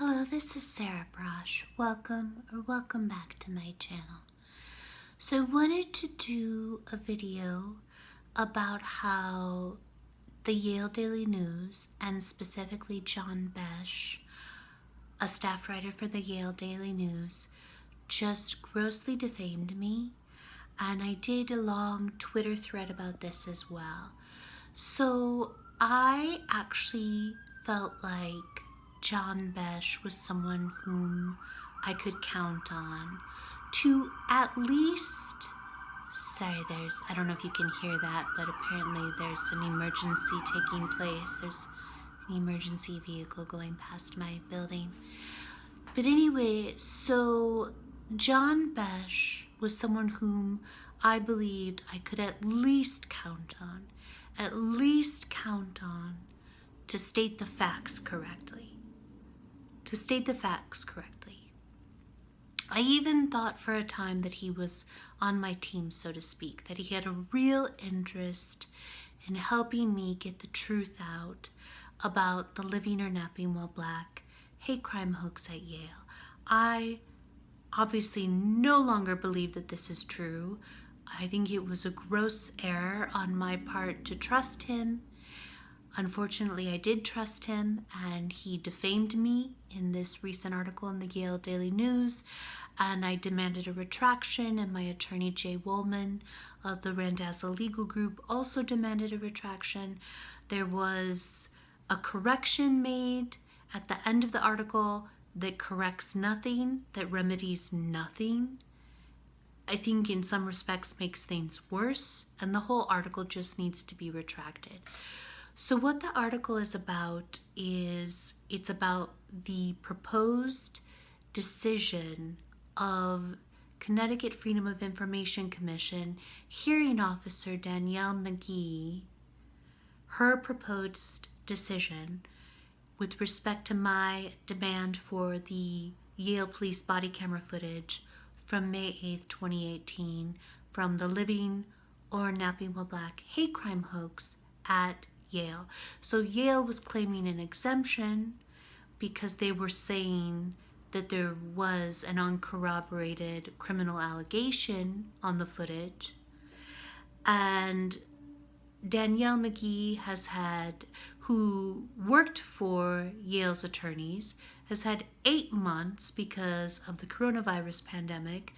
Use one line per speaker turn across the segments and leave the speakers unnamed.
Hello, this is Sarah Braasch. Welcome back to my channel. So I wanted to do a video about how the Yale Daily News, and specifically John Braasch, a staff writer for the Yale Daily News, just grossly defamed me. And I did a long Twitter thread about this as well. So I actually felt like John Braasch was someone whom I could count on to at least, I don't know if you can hear that, but apparently there's an emergency taking place. There's an emergency vehicle going past my building. But anyway, so John Braasch was someone whom I believed I could at least count on to state the facts correctly. I even thought for a time that he was on my team, so to speak, that he had a real interest in helping me get the truth out about the living or napping while black hate crime hoax at Yale. I obviously no longer believe that this is true. I think it was a gross error on my part to trust him. Unfortunately, I did trust him, and he defamed me in this recent article in the Yale Daily News, and I demanded a retraction, and my attorney, Jay Woolman of the Randazza Legal Group, also demanded a retraction. There was a correction made at the end of the article that corrects nothing, that remedies nothing. I think in some respects makes things worse, and the whole article just needs to be retracted. So what the article is about is it's about the proposed decision of Connecticut Freedom of Information Commission hearing officer Danielle McGee, her proposed decision with respect to my demand for the Yale police body camera footage from May 8th, 2018 from the living or napping while black hate crime hoax at Yale. So Yale was claiming an exemption because they were saying that there was an uncorroborated criminal allegation on the footage. And Danielle McGee who worked for Yale's attorneys, has had 8 months because of the coronavirus pandemic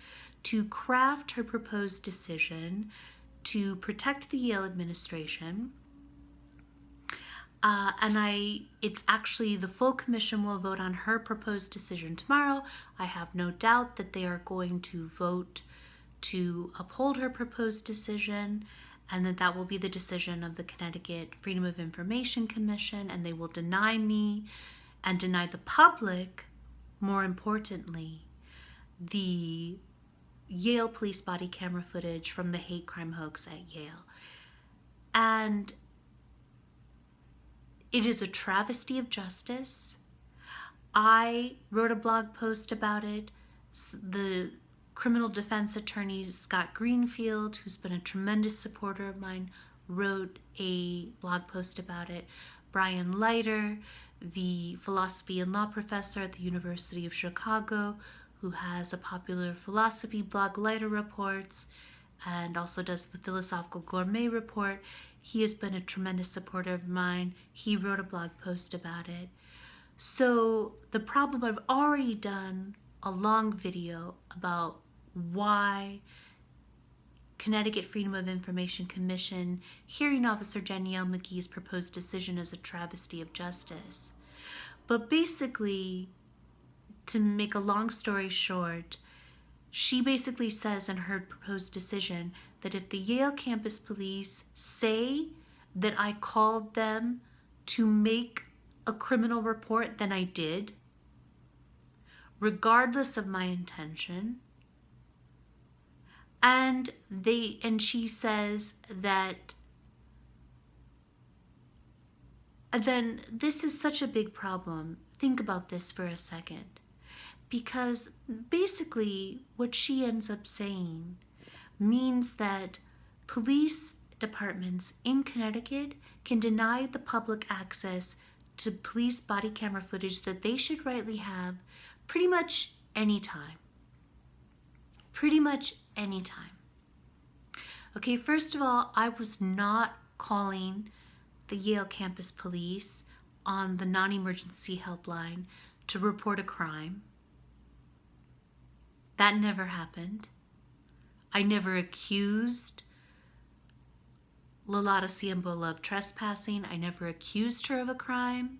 to craft her proposed decision to protect the Yale administration. It's actually the full commission will vote on her proposed decision tomorrow. I have no doubt that they are going to vote to uphold her proposed decision, and that will be the decision of the Connecticut Freedom of Information Commission, and they will deny me and deny the public, more importantly, the Yale police body camera footage from the hate crime hoax at Yale. And it is a travesty of justice. I wrote a blog post about it. The criminal defense attorney, Scott Greenfield, who's been a tremendous supporter of mine, wrote a blog post about it. Brian Leiter, the philosophy and law professor at the University of Chicago, who has a popular philosophy blog, Leiter Reports, and also does the Philosophical Gourmet Report. He has been a tremendous supporter of mine. He wrote a blog post about it. So the problem, I've already done a long video about why Connecticut Freedom of Information Commission hearing officer Danielle McGee's proposed decision is a travesty of justice. But basically, to make a long story short, she basically says in her proposed decision that if the Yale campus police say that I called them to make a criminal report, then I did, regardless of my intention. And she says that then this is such a big problem. Think about this for a second. Because basically what she ends up saying means that police departments in Connecticut can deny the public access to police body camera footage that they should rightly have pretty much any time. Pretty much any time. Okay, first of all, I was not calling the Yale campus police on the non-emergency helpline to report a crime. That never happened. I never accused Lalata Siambola of trespassing. I never accused her of a crime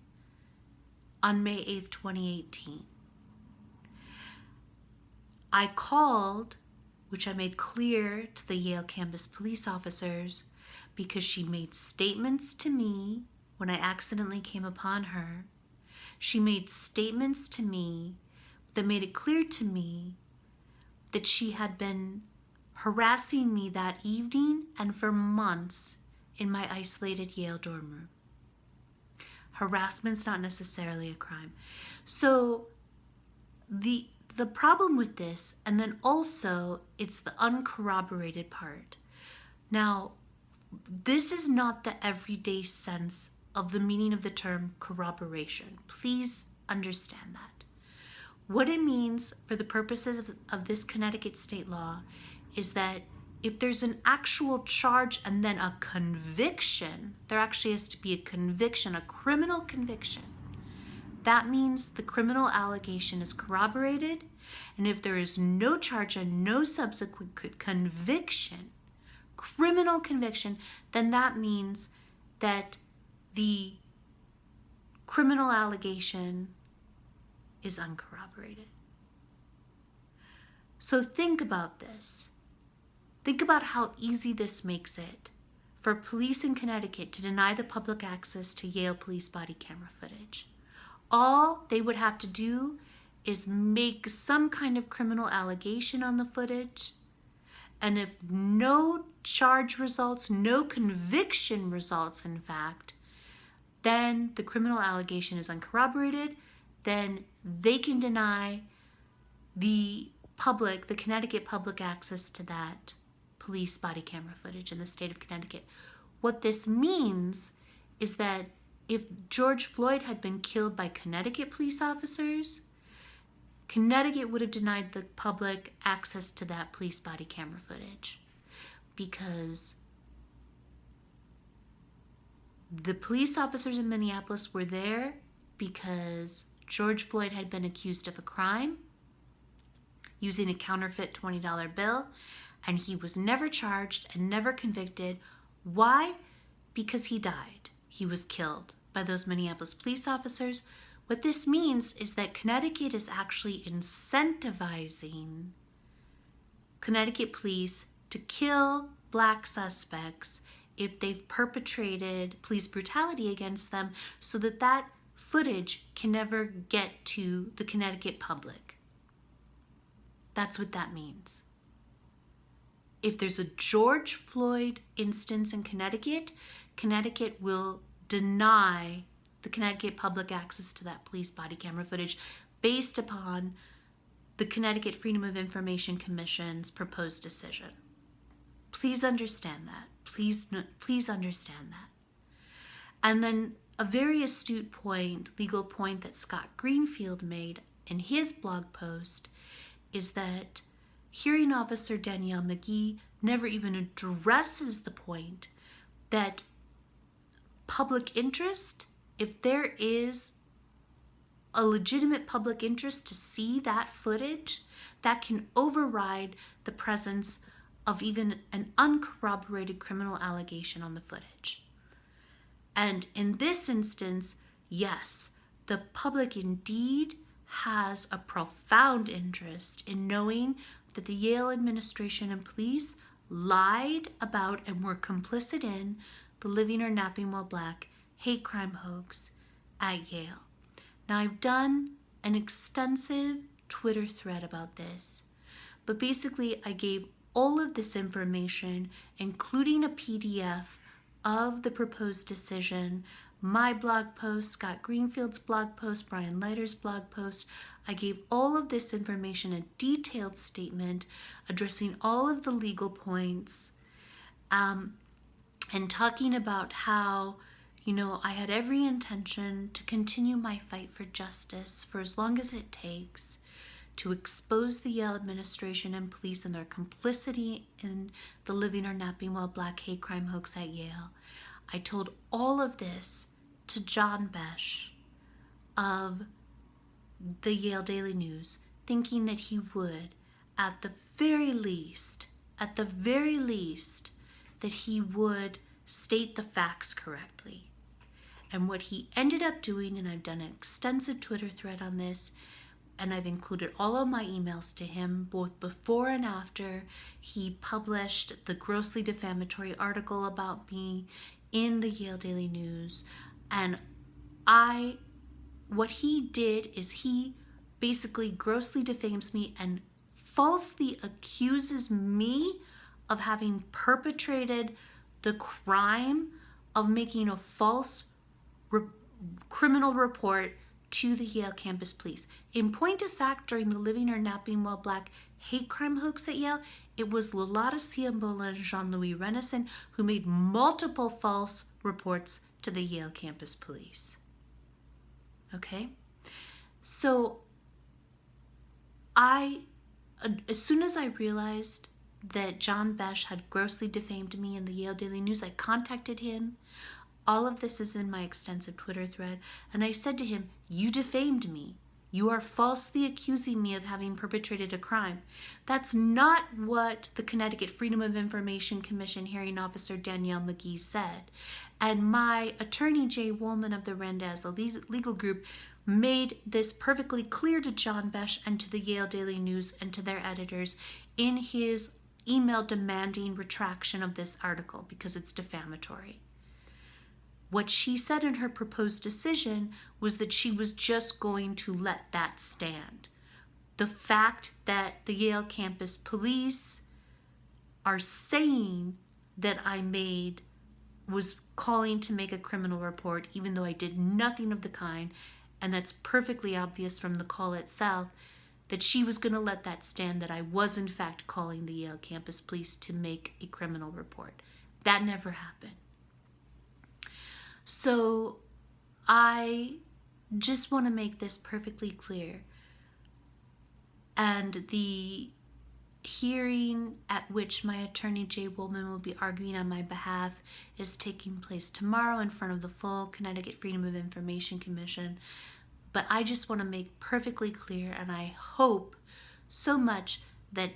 on May 8th, 2018. I called, which I made clear to the Yale campus police officers, because she made statements to me when I accidentally came upon her. She made statements to me that made it clear to me that she had been harassing me that evening and for months in my isolated Yale dorm room. Harassment's not necessarily a crime. So the problem with this, and then also it's the uncorroborated part. Now, this is not the everyday sense of the meaning of the term corroboration. Please understand that. What it means for the purposes of this Connecticut state law is that if there's an actual charge and then a conviction, there actually has to be a conviction, a criminal conviction. That means the criminal allegation is corroborated, and if there is no charge and no subsequent conviction, criminal conviction, then that means that the criminal allegation is uncorroborated. So think about this. Think about how easy this makes it for police in Connecticut to deny the public access to Yale police body camera footage. All they would have to do is make some kind of criminal allegation on the footage, and if no charge results, no conviction results, in fact, then the criminal allegation is uncorroborated. Then they can deny the Connecticut public access to that police body camera footage in the state of Connecticut. What this means is that if George Floyd had been killed by Connecticut police officers, Connecticut would have denied the public access to that police body camera footage, because the police officers in Minneapolis were there because George Floyd had been accused of a crime using a counterfeit $20 bill, and he was never charged and never convicted. Why? Because he died. He was killed by those Minneapolis police officers. What this means is that Connecticut is actually incentivizing Connecticut police to kill Black suspects if they've perpetrated police brutality against them, so that that footage can never get to the Connecticut public. That's what that means. If there's a George Floyd instance in Connecticut, Connecticut will deny the Connecticut public access to that police body camera footage based upon the Connecticut Freedom of Information Commission's proposed decision. Please understand that. Please understand that. And then a very astute point, legal point that Scott Greenfield made in his blog post is that hearing officer Danielle McGee never even addresses the point that public interest, if there is a legitimate public interest to see that footage, that can override the presence of even an uncorroborated criminal allegation on the footage. And in this instance, yes, the public indeed has a profound interest in knowing that the Yale administration and police lied about and were complicit in the Living or Napping While Black hate crime hoax at Yale. Now, I've done an extensive Twitter thread about this, but basically I gave all of this information, including a PDF of the proposed decision, my blog post, Scott Greenfield's blog post, Brian Leiter's blog post. I gave all of this information, a detailed statement addressing all of the legal points, and talking about how, I had every intention to continue my fight for justice for as long as it takes, to expose the Yale administration and police and their complicity in the Living or Napping While Black hate crime hoax at Yale. I told all of this to John Braasch of the Yale Daily News, thinking that he would, at the very least, that he would state the facts correctly. And what he ended up doing, and I've done an extensive Twitter thread on this, and I've included all of my emails to him, both before and after he published the grossly defamatory article about me in the Yale Daily News. And what he did is he basically grossly defames me and falsely accuses me of having perpetrated the crime of making a false criminal report to the Yale campus police. In point of fact, during the Living or Napping While Black hate crime hoax at Yale, it was Lolata Ciambola and Jean-Louis Renison who made multiple false reports to the Yale campus police. Okay? So as soon as I realized that John Braasch had grossly defamed me in the Yale Daily News, I contacted him. All of this is in my extensive Twitter thread. And I said to him, "You defamed me. You are falsely accusing me of having perpetrated a crime." That's not what the Connecticut Freedom of Information Commission hearing officer Danielle McGee said. And my attorney, Jay Woolman of the Randazzo legal group, made this perfectly clear to John Braasch and to the Yale Daily News and to their editors in his email demanding retraction of this article because it's defamatory. What she said in her proposed decision was that she was just going to let that stand. The fact that the Yale campus police are saying that I was calling to make a criminal report, even though I did nothing of the kind, and that's perfectly obvious from the call itself, that she was going to let that stand, that I was in fact calling the Yale campus police to make a criminal report. That never happened. So I just want to make this perfectly clear. And the hearing at which my attorney Jay Woolman will be arguing on my behalf is taking place tomorrow in front of the full Connecticut Freedom of Information Commission. But I just want to make perfectly clear, and I hope so much that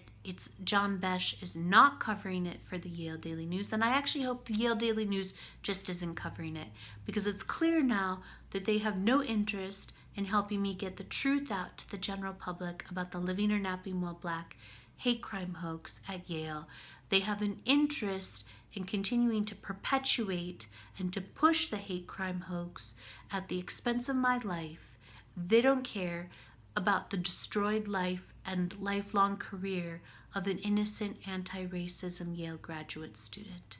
John Braasch is not covering it for the Yale Daily News, and I actually hope the Yale Daily News just isn't covering it, because it's clear now that they have no interest in helping me get the truth out to the general public about the Living or Napping While Black hate crime hoax at Yale. They have an interest in continuing to perpetuate and to push the hate crime hoax at the expense of my life. They don't care about the destroyed life and lifelong career of an innocent anti-racism Yale graduate student.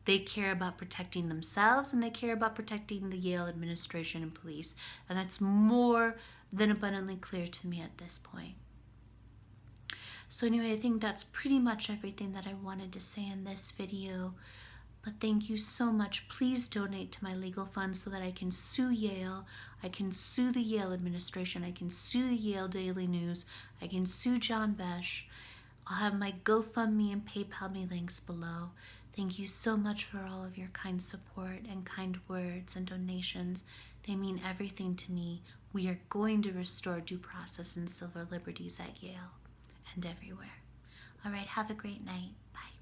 They care about protecting themselves, and they care about protecting the Yale administration and police. And that's more than abundantly clear to me at this point. So anyway, I think that's pretty much everything that I wanted to say in this video. But thank you so much. Please donate to my legal fund so that I can sue Yale. I can sue the Yale administration. I can sue the Yale Daily News. I can sue John Braasch. I'll have my GoFundMe and PayPal me links below. Thank you so much for all of your kind support and kind words and donations. They mean everything to me. We are going to restore due process and civil liberties at Yale and everywhere. All right, have a great night. Bye.